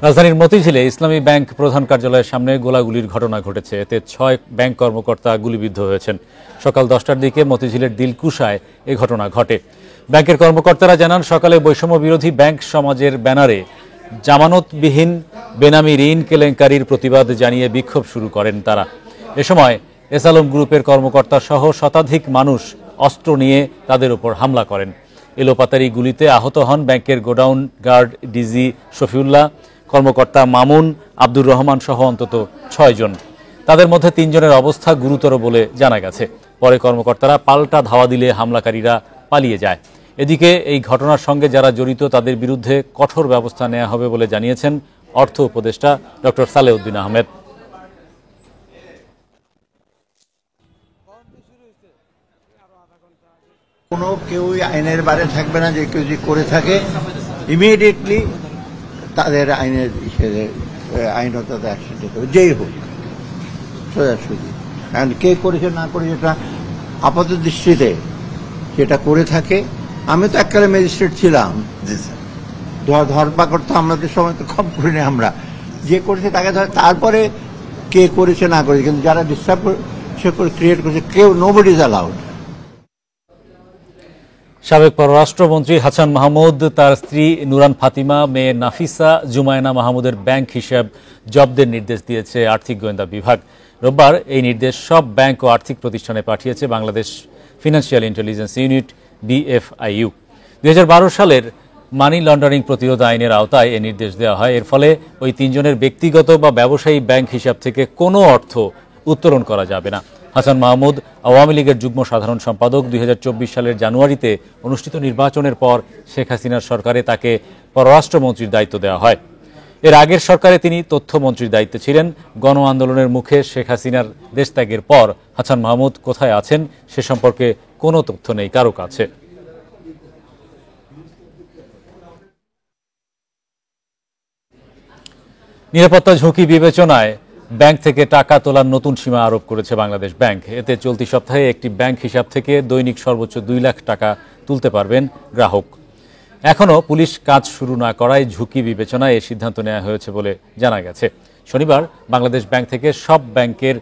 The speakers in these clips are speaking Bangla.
রাজধানীর মতিঝিলে ইসলামী ব্যাংক প্রধান কার্যালয়ের সামনে গোলাগুলির ঘটনা ঘটেছে। এতে 6 ব্যাংক কর্মকর্তা গুলিবিদ্ধ হয়েছেন। সকাল 10টার দিকে মতিঝিলের দিলকুশায় এ ঘটনা ঘটে। ব্যাংকের কর্মকর্তারা জানান, সকালে বৈষম্য বিরোধী ব্যাংক সমাজের ব্যানারে জামানতবিহীন বেনামি ঋণ কেলেঙ্কারির প্রতিবাদ জানিয়ে বিক্ষোভ শুরু করেন তারা। এ সময় এস আলম গ্রুপের কর্মকর্তা সহ শতাধিক মানুষ অস্ত্র নিয়ে তাদের উপর হামলা করেন। এলোপাতারি গুলিতে আহত হন ব্যাংকের গোডাউন গার্ড ডিজি শফিউল্লাহ, কর্মকর্তা মামুন, আব্দুর রহমান সহ অন্তত 6 জন। তাদের মধ্যে 3 জনের অবস্থা গুরুতর বলে জানা গেছে। পরে কর্মকর্তারা পাল্টা ধাওয়া দিলে হামলাকারীরা পালিয়ে যায়। এদিকে এই ঘটনার সঙ্গে যারা জড়িত তাদের বিরুদ্ধে কঠোর ব্যবস্থা নেওয়া হবে বলে জানিয়েছেন অর্থ উপদেষ্টা ডক্টর সালেউদ্দিন আহমেদ। কোনো কেউই আইনের বাইরে থাকবে না, যে কেউ যদি করে থাকে ইমিডিয়েটলি তাদের আইনের আইনত অ্যাকশন নিতে হবে, যেই হোক সোজাসুজি। কারণ কে করেছে না করেছে এটা আপাত দৃষ্টিতে যেটা করে থাকে। আমি তো এককালে ম্যাজিস্ট্রেট ছিলাম, ধরপাকড় তো আমাদের সময় তো কম করিনি আমরা। যে করেছে তাকে ধরে, তারপরে কে করেছে না করেছে, কিন্তু যারা ডিস্টার্ব ক্রিয়েট করেছে কেউ, নোবডি ইজ অ্যালাউড। সাবেক পররাষ্ট্রমন্ত্রী হাসান মাহমুদ তার স্ত্রী নুরান ফাতিমা, মেয়ে নাফিসা জুমায়না মাহমুদের ব্যাংক হিসাব জব্দের নির্দেশ দিয়েছে আর্থিক গোয়েন্দা বিভাগ। রোববার এই নির্দেশ সব ব্যাংক ও আর্থিক প্রতিষ্ঠানে পাঠিয়েছে Bangladesh financial intelligence unit BFIU। 2012 সালের মানি লন্ডারিং প্রতিরোধ আইনের আওতায় এ নির্দেশ দেওয়া হয়। এর ফলে ওই 3 জনের ব্যক্তিগত বা ব্যবসায়ী ব্যাংক হিসাব থেকে কোনো অর্থ উত্তোলন করা যাবে না। হাসান মাহমুদ আওয়ামী লীগের যুগ্ম সাধারণ সম্পাদক। 2024 সালের জানুয়ারিতে অনুষ্ঠিত নির্বাচনের পর শেখ হাসিনার সরকারে তাকে পররাষ্ট্রমন্ত্রীর দায়িত্ব দেওয়া হয়। এর আগের সরকারে তিনি তথ্যমন্ত্রীর দায়িত্বে ছিলেন। গণ আন্দোলনের মুখে শেখ হাসিনার দেশত্যাগের পর হাসান মাহমুদ কোথায় আছেন সে সম্পর্কে কোনো তথ্য নেই কারো কাছে। নিরাপত্তা ঝুঁকি বিবেচনায় ব্যাংক থেকে টাকা তোলার নতুন সীমা আরোপ করেছে বাংলাদেশ ব্যাংক। এতে চলতি সপ্তাহে একটি ব্যাংক হিসাব থেকে দৈনিক সর্বোচ্চ 2 লাখ টাকা তুলতে পারবেন গ্রাহক। এখনও পুলিশ কাজ শুরু না করায় ঝুঁকি বিবেচনায় এই সিদ্ধান্ত নেওয়া হয়েছে বলে জানা গেছে। শনিবার বাংলাদেশ ব্যাংক থেকে সব ব্যাংকের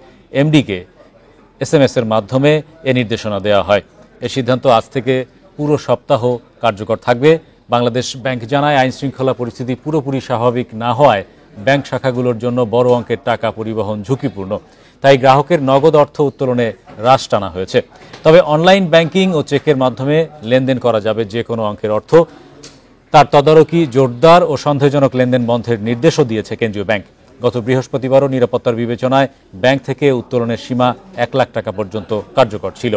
MD-কে SMS এর মাধ্যমে এ নির্দেশনা দেওয়া হয়। এই সিদ্ধান্ত আজ থেকে পুরো সপ্তাহ কার্যকর থাকবে। বাংলাদেশ ব্যাংক জানায়, আইনশৃঙ্খলা পরিস্থিতি পুরোপুরি স্বাভাবিক না হওয়ায় ব্যাংক শাখাগুলোর জন্য বড় অঙ্কের টাকা পরিবহন ঝুঁকিপূর্ণ। তাই গ্রাহকের নগদ অর্থ উত্তোলনে হ্রাস টানা হয়েছে। তবে অনলাইন ব্যাংকিং ও চেকের মাধ্যমে লেনদেন করা যাবে যে কোনো অঙ্কের অর্থ। তার তদারকি জোরদার ও সন্দেহজনক লেনদেন বন্ধের নির্দেশও দিয়েছে কেন্দ্রীয় ব্যাংক। গত বৃহস্পতিবারও নিরাপত্তার বিবেচনায় ব্যাংক থেকে উত্তোলনের সীমা 1 লাখ টাকা পর্যন্ত কার্যকর ছিল।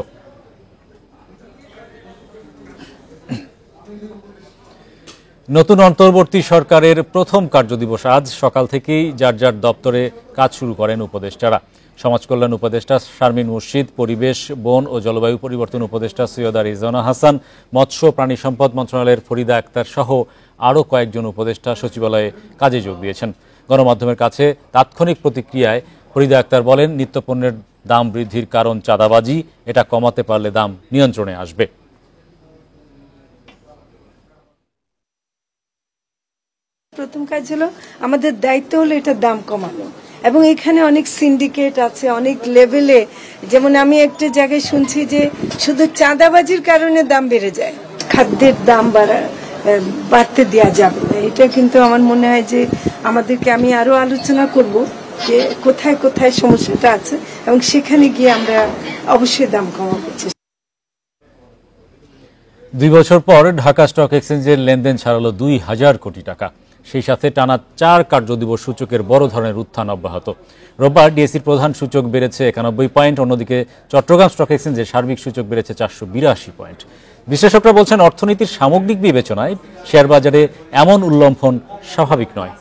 নতুন অন্তর্বর্তী সরকারের প্রথম কার্যদিবস আজ। সকাল থেকেই যার যার দপ্তরে কাজ শুরু করেন উপদেষ্টারা। সমাজ কল্যাণ উপদেষ্টা শারমিন মুর্শিদ, পরিবেশ, বন ও জলবায়ু পরিবর্তন উপদেষ্টা সৈয়দা রিজওয়ানা হাসান, মৎস্য প্রাণী সম্পদ মন্ত্রণালয়ের ফরিদা আক্তার সহ আরও কয়েকজন উপদেষ্টা সচিবালয়ে কাজে যোগ দিয়েছেন। গণমাধ্যমের কাছে তাৎক্ষণিক প্রতিক্রিয়ায় ফরিদা আক্তার বলেন, নিত্যপণ্যের দাম বৃদ্ধির কারণ চাঁদাবাজি, এটা কমাতে পারলে দাম নিয়ন্ত্রণে আসবে। প্রথম কাজ হলো, আমাদের দায়িত্ব হলো এটার দাম কমানো, এবং এখানে অনেক সিন্ডিকেট আছে অনেক লেভেলে। যেমন আমি একটা জায়গায় শুনছি যে শুধু চাঁদাবাজির কারণে দাম বেড়ে যায়, খাদ্যের দাম বাড়তে দেওয়া যাবে না। এটা কিন্তু আমার মনে হয় যে আমাদেরকে, আমি আরো আলোচনা করব যে কোথায় কোথায় সমস্যাটা আছে, এবং সেখানে গিয়ে আমরা অবশ্যই দাম কমাবো। 2 বছর পর ঢাকা স্টক এক্সচেঞ্জের লেনদেন ছাড়ালো 2000 কোটি টাকা। সেই সাথে টানা 4 কার্যদিবস সূচকের বড় ধরনের উত্থান অব্যাহত। রোববার ডিএসসির প্রধান সূচক বেড়েছে 91 পয়েন্ট, অন্যদিকে চট্টগ্রাম স্টক এক্সচেঞ্জের সার্বিক সূচক বেড়েছে 482 পয়েন্ট। বিশ্লেষকরা বলছেন, অর্থনীতির সামগ্রিক বিবেচনায় শেয়ার বাজারে এমন উল্লম্ফন স্বাভাবিক নয়।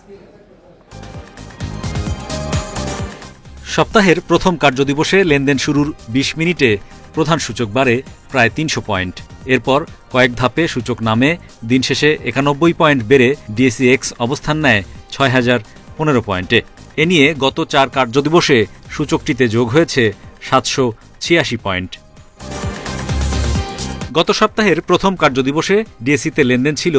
সপ্তাহের প্রথম কার্যদিবসে লেনদেন শুরুর 20 মিনিটে প্রধান সূচক বাড়ে প্রায় 300 পয়েন্ট। এরপর কয়েক ধাপে সূচক নামে দিন শেষে 91 পয়েন্ট বেড়ে DSEX অবস্থান নেয় 6015 পয়েন্টে। এ নিয়ে গত 4 কার্যদিবসে সূচকটিতে যোগ হয়েছে 786 পয়েন্ট। গত সপ্তাহের প্রথম কার্যদিবসে ডিএসইতে লেনদেন ছিল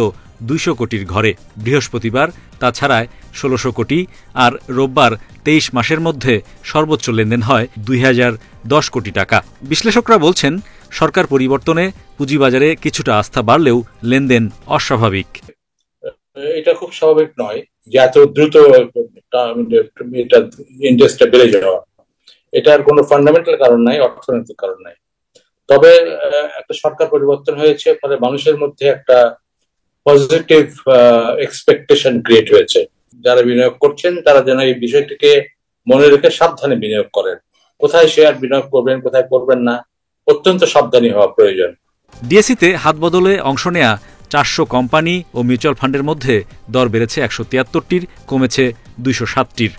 200 কোটির ঘরে। বৃহস্পতিবার তা ছাড়ায় 1600 কোটি, আর রোববার 23 মাসের মধ্যে সর্বোচ্চ লেনদেন হয় 2010 কোটি টাকা। বিশ্লেষকরা বলছেন, সরকার পরিবর্তনে পুঁজিবাজারে কিছুটা আস্থা বাড়লেও লেনদেন অস্বাভাবিক। এটা খুব স্বাভাবিক নয় যে এত দ্রুত ইন্টারেস্টটা বেড়ে যাওয়া। এটার কোনো ফান্ডামেন্টাল কারণ নাই, অর্থনৈতিক কারণ নাই। তবে একটা সরকার পরিবর্তন হয়েছে, ফলে মানুষের মধ্যে একটা পজিটিভ এক্সপেকটেশন ক্রিয়েট হয়েছে। যারা বিনিয়োগ করছেন তারা যেন এই বিষয়টিকে মনে রেখে সাবধানে বিনিয়োগ করেন। কোথায় শেয়ার বিনিয়োগ করবেন, কোথায় করবেন না, অত্যন্ত সাবধানী হওয়া প্রয়োজন। ডিএসইতে হাত বদলে অংশ নেয়া 400 কোম্পানি ও মিউচুয়াল ফান্ডের মধ্যে দর বেড়েছে 173টির, কমেছে 207টির।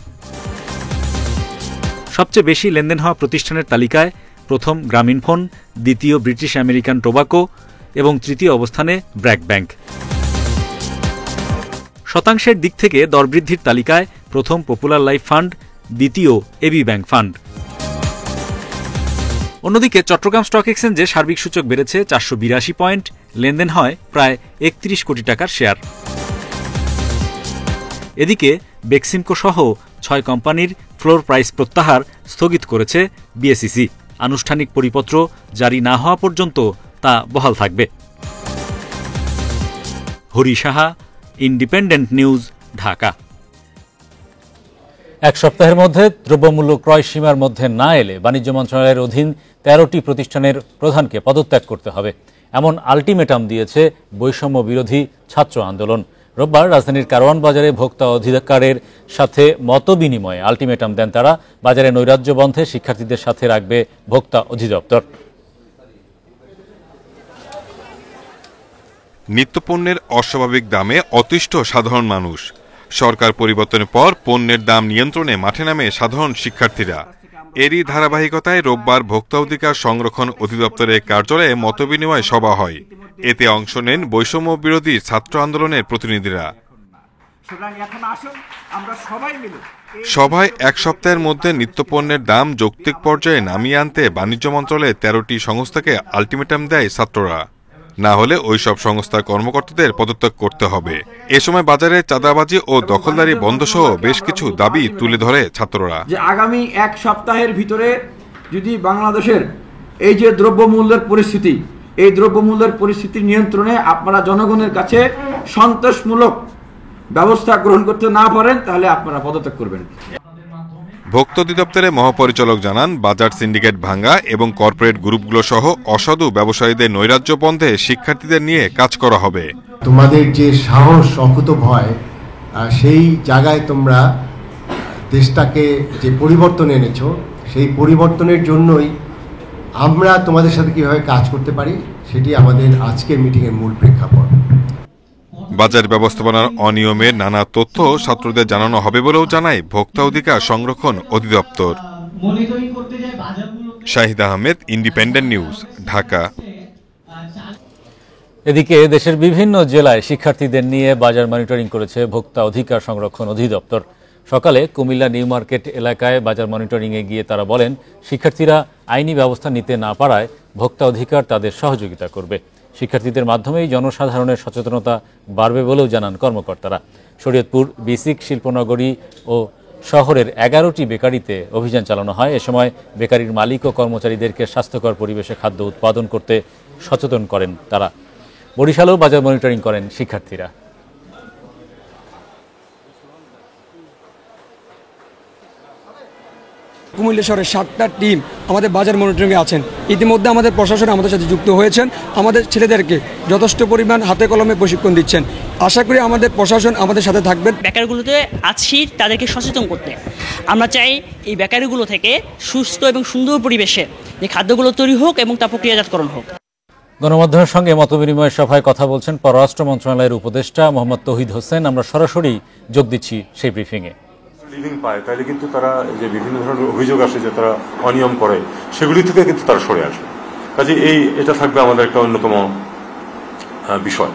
সবচেয়ে বেশি লেনদেন হওয়া প্রতিষ্ঠানের তালিকায় প্রথম গ্রামীণফোন, দ্বিতীয় ব্রিটিশ আমেরিকান টোবাকো এবং তৃতীয় অবস্থানে ব্র্যাক ব্যাংক। শতাংশের দিক থেকে দরবৃদ্ধির তালিকায় প্রথম পপুলার লাইফ ফান্ড, দ্বিতীয় এবি ব্যাংক ফান্ড। অন্যদিকে চট্টগ্রাম স্টক এক্সচেঞ্জে সার্বিক সূচক বেড়েছে 482 পয়েন্ট, লেনদেন হয় প্রায় 31 কোটি টাকার শেয়ার। এদিকে বেক্সিমকো সহ 6 কোম্পানির ফ্লোর প্রাইস প্রত্যাহার স্থগিত করেছে বিএসইসি। আনুষ্ঠানিক পরিপত্র জারি না হওয়া পর্যন্ত তা বহাল থাকবে। Hari Saha, independent news, Dhaka. এক সপ্তাহের মধ্যে দ্রব্যমূল্য ক্রয় সীমার মধ্যে না এলে বাণিজ্য মন্ত্রণালয়ের অধীন 13টি প্রতিষ্ঠানের প্রধানকে পদত্যাগ করতে হবে, এমন আলটিমেটাম দিয়েছে বৈষম্য বিরোধী ছাত্র আন্দোলন। রোববার রাজধানীর কারওয়ান বাজারে ভোক্তা অধিকারের সাথে মতবিনিময়ে আলটিমেটাম দেন তারা। বাজারে নৈরাজ্য বন্ধে শিক্ষার্থীদের সাথে রাখবে ভোক্তা অধিদপ্তর। নিত্যপণ্যের অস্বাভাবিক দামে অতিষ্ঠ সাধারণ মানুষ। সরকার পরিবর্তনের পর পণ্যের দাম নিয়ন্ত্রণে মাঠে নামে সাধারণ শিক্ষার্থীরা। এরই ধারাবাহিকতায় রোববার ভোক্তা অধিকার সংরক্ষণ অধিদপ্তরের কার্যালয়ে মতবিনিময় সভা হয়। এতে অংশ নেন বৈষম্য বিরোধী ছাত্র আন্দোলনের প্রতিনিধিরা। সভায় এক সপ্তাহের মধ্যে নিত্যপণ্যের দাম যৌক্তিক পর্যায়ে নামিয়ে আনতে বাণিজ্য মন্ত্রণালয়ে 13টি সংস্থাকে আলটিমেটাম দেয় ছাত্ররা। না হলে ওইসব সংস্থার কর্মকর্তাদের পদত্যাগ করতে হবে। এ সময় বাজারে চাঁদাবাজি ও দখলদারি বন্ধ সহ বেশ কিছু দাবি তুলে ধরে ছাত্ররা। যে আগামী এক সপ্তাহের ভিতরে যদি বাংলাদেশের এই যে দ্রব্যমূল্যের পরিস্থিতি, এই দ্রব্যমূল্যের পরিস্থিতি নিয়ন্ত্রণে আপনারা জনগণের কাছে সন্তোষমূলক ব্যবস্থা গ্রহণ করতে না পারেন, তাহলে আপনারা পদত্যাগ করবেন। ভোক্তা অধিদপ্তরের মহাপরিচালক জানান, বাজার সিন্ডিকেট ভাঙ্গা এবং কর্পোরেট গ্রুপগুলো সহ অসাধু ব্যবসায়ীদের নৈরাজ্য বন্ধে শিক্ষার্থীদের নিয়ে কাজ করা হবে। তোমাদের যে সাহস, অকুতোভয়, সেই জায়গায় তোমরা দেশটাকে যে পরিবর্তন এনেছো, সেই পরিবর্তনের জন্যই আমরা তোমাদের সাথে কীভাবে কাজ করতে পারি সেটি আমাদের আজকের মিটিংয়ের মূল প্রেক্ষাপট। বাজার ব্যবস্থাপনার অনিয়মের নানা তথ্য ছাত্রদের জানানো হবে বলেও জানায় ভোক্তা অধিকার সংরক্ষণ অধিদপ্তর। Shahid Ahmed, independent news, Dhaka. এদিকে দেশের বিভিন্ন জেলায় শিক্ষার্থীদের নিয়ে বাজার মনিটরিং করেছে ভোক্তা অধিকার সংরক্ষণ অধিদপ্তর। সকালে কুমিল্লা নিউ মার্কেট এলাকায় বাজার মনিটরিংয়ে গিয়ে তারা বলেন, শিক্ষার্থীরা আইনি ব্যবস্থা নিতে না পারায় ভোক্তা অধিকার তাদের সহযোগিতা করবে। শিক্ষার্থীদের মাধ্যমেই জনসাধারণের সচেতনতা বাড়বে বলেও জানান কর্মকর্তারা। শরীয়তপুর, বিসিক, শিল্পনগরী ও শহরের 11টি বেকারিতে অভিযান চালানো হয়। এ সময় বেকারির মালিক ও কর্মচারীদেরকে স্বাস্থ্যকর পরিবেশে খাদ্য উৎপাদন করতে সচেতন করেন তারা। বরিশালেও বাজার মনিটরিং করেন শিক্ষার্থীরা। কুমিল্লা শহরের 7টা টিম আমাদের বাজার মনিটরিংয়ে আছেন। ইতিমধ্যে আমাদের প্রশাসন আমাদের সাথে যুক্ত হয়েছেন, আমাদের ছেলেদেরকে যথেষ্ট পরিমাণ হাতে কলমে প্রশিক্ষণ দিচ্ছেন। আশা করি আমাদের প্রশাসন আমাদের সাথে থাকবেন। বেকারিগুলোতে আছি তাদেরকে সচেতন করতে। আমরা চাই এই বেকারিগুলো থেকে সুস্থ এবং সুন্দর পরিবেশে যে খাদ্যগুলো তৈরি হোক এবং তা প্রক্রিয়াজাতকরণ হোক। গণমাধ্যমের সঙ্গে মতবিনিময় সভায় কথা বলছেন পররাষ্ট্র মন্ত্রণালয়ের উপদেষ্টা মোহাম্মদ তৌহিদ হোসেন। আমরা সরাসরি যোগ দিচ্ছি সেই ব্রিফিংয়ে। লিভিং পায় তাহলে কিন্তু তারা যে বিভিন্ন ধরনের অভিযোগ আসে যে তারা অনিয়ম করে, সেগুলি থেকে কিন্তু তারা সরে আসবে। কাজে এটা থাকবে আমাদের একটা অন্যতম বিষয়।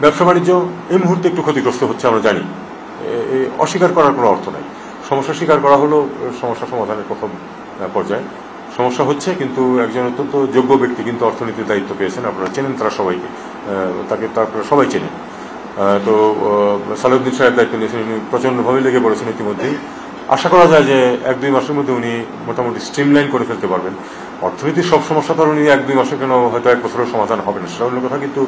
ব্যবসা বাণিজ্য এই মুহূর্তে একটু ক্ষতিগ্রস্ত হচ্ছে, আমরা জানি। অস্বীকার করার কোনো অর্থ নাই। সমস্যা স্বীকার করা হলো সমস্যা সমাধানের প্রথম পর্যায়ে। সমস্যা হচ্ছে, কিন্তু একজন অত্যন্ত যোগ্য ব্যক্তি কিন্তু অর্থনীতির দায়িত্ব পেয়েছেন, আপনারা চেনেন তারা সবাইকে, তারপরে সবাই চেনেন। তো সালাউদ্দিন সাহেব দায়িত্ব নিয়েছেন, উনি প্রচণ্ডভাবে লেগে পড়েছেন ইতিমধ্যেই। আশা করা যায় যে 1-2 মাসের মধ্যে উনি মোটামুটি স্ট্রিমলাইন করে ফেলতে পারবেন। অর্থনীতির সব সমস্যা তো উনি 1-2 মাসে কেন, হয়তো 1 বছরের সমাধান হবে না, সেটা অন্য কথা, কিন্তু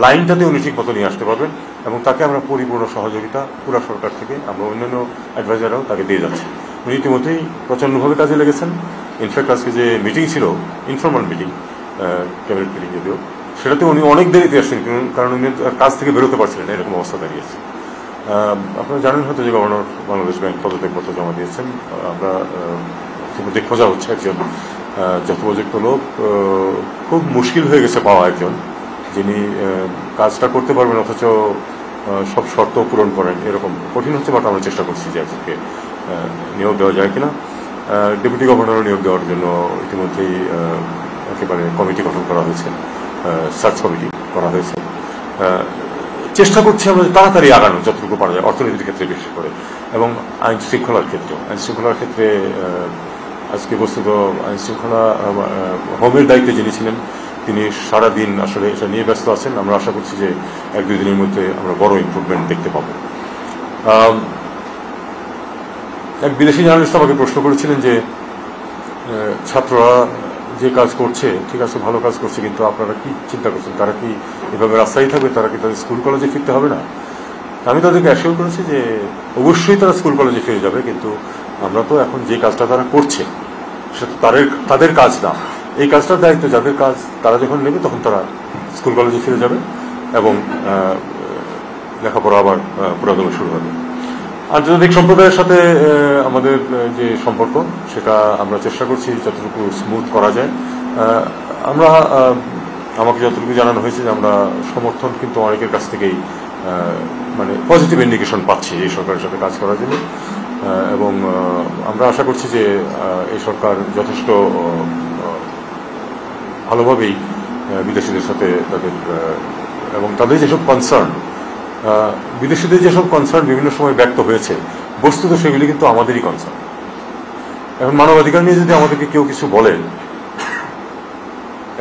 লাইনটাতে উনি ঠিক মতো নিয়ে আসতে পারবেন এবং তাকে আমরা পরিপূর্ণ সহযোগিতা পুরো সরকার থেকে, আমরা অন্যান্য অ্যাডভাইজাররাও তাকে দিয়ে যাচ্ছি। উনি ইতিমধ্যেই প্রচণ্ডভাবে কাজে লেগেছেন। ইনফ্যাক্ট আজকে যে মিটিং ছিল, ইনফর্মাল মিটিং, ক্যাবিনেট মিটিং যদিও, সেটাতে উনি অনেক দেরিতে আসছেন, কারণ উনি কাজ থেকে বেরোতে পারছিলেন, এরকম অবস্থা দাঁড়িয়েছে। আপনারা জানেন হয়তো যে গভর্নর বাংলাদেশ ব্যাংক পদত্যাগপত্র জমা দিয়েছেন। আমরা ইতিমধ্যে খোঁজা হচ্ছে একজন যথোপযুক্ত লোক। খুব মুশকিল হয়ে গেছে পাওয়া একজন যিনি কাজটা করতে পারবেন অথচ সব শর্ত পূরণ করেন, এরকম কঠিন হচ্ছে। বাট আমরা চেষ্টা করছি যে একজনকে নিয়োগ দেওয়া যায় কিনা। ডেপুটি গভর্নর নিয়োগ দেওয়ার জন্য ইতিমধ্যেই একেবারে কমিটি গঠন করা হয়েছে, সার্চ কমিটি করা হয়েছে। চেষ্টা করছি আমরা তাড়াতাড়ি আগানো যতটুকু পারা যায়, অর্থনীতির ক্ষেত্রে বিশেষ করে, এবং আইন শৃঙ্খলার ক্ষেত্রে আজকে বস্তুত আইন শৃঙ্খলা হোমের দায়িত্বে যিনি ছিলেন তিনি সারাদিন আসলে এটা নিয়ে ব্যস্ত আছেন। আমরা আশা করছি যে 1-2 দিনের মধ্যে আমরা বড় ইমপ্রুভমেন্ট দেখতে পাবো। এক বিদেশি জার্নালিস্ট আমাকে প্রশ্ন করেছিলেন যে ছাত্ররা যে কাজ করছে ঠিক আছে, ভালো কাজ করছে, কিন্তু আপনারা কি চিন্তা করছেন, তারা কি এভাবে রাস্তায় থাকবে, তারা কি তাদের স্কুল কলেজে ফিরতে হবে না? আমি তাদেরকে অ্যাসিওর করেছি যে অবশ্যই তারা স্কুল কলেজে ফিরে যাবে, কিন্তু আমরা তো এখন যে কাজটা তারা করছে সেটা তাদের কাজ না, এই কাজটার দায়িত্ব যাদের কাজ তারা যখন নেবে তখন তারা স্কুল কলেজে ফিরে যাবে এবং লেখাপড়া আবার পুরাদমে শুরু হবে। আন্তর্জাতিক সম্প্রদায়ের সাথে আমাদের যে সম্পর্ক সেটা আমরা চেষ্টা করছি যতটুকু স্মুথ করা যায়। আমাকে যতটুকু জানানো হয়েছে যে আমরা সমর্থন কিন্তু অনেকের কাছ থেকেই মানে পজিটিভ ইন্ডিকেশন পাচ্ছি এই সরকারের সাথে কাজ করার জন্য, এবং আমরা আশা করছি যে এই সরকার যথেষ্ট ভালোভাবেই বিদেশিদের সাথে তাদের এবং তাদের যেসব কনসার্ন, বিদেশিদের যেসব কনসার্ন বিভিন্ন সময় ব্যক্ত হয়েছে, বস্তুত সেগুলি কিন্তু আমাদেরই কনসার্ন। এখন মানবাধিকার নিয়ে যদি আমাদেরকে কেউ কিছু বলেন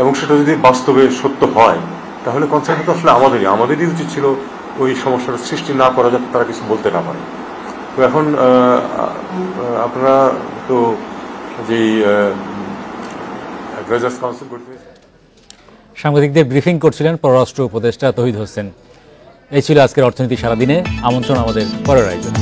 এবং সেটা যদি বাস্তবে সত্য হয়, তাহলে কনসার্নটা তো আসলে আমাদেরই উচিত ছিল ওই সমস্যার সৃষ্টি না করা, যাতে তারা কিছু বলতে না পারে। তো এখন আপনারা তো যেই অ্যাডভাইজার্স কাউন্সিল করতে, সাংবাদিকদের ব্রিফিং করছিলেন পররাষ্ট্র উপদেষ্টা তৌহিদ হোসেন। এই ছিল আজকের অর্থনীতি সারাদিনে। আমন্ত্রণ আমাদের পরের আয়োজনে।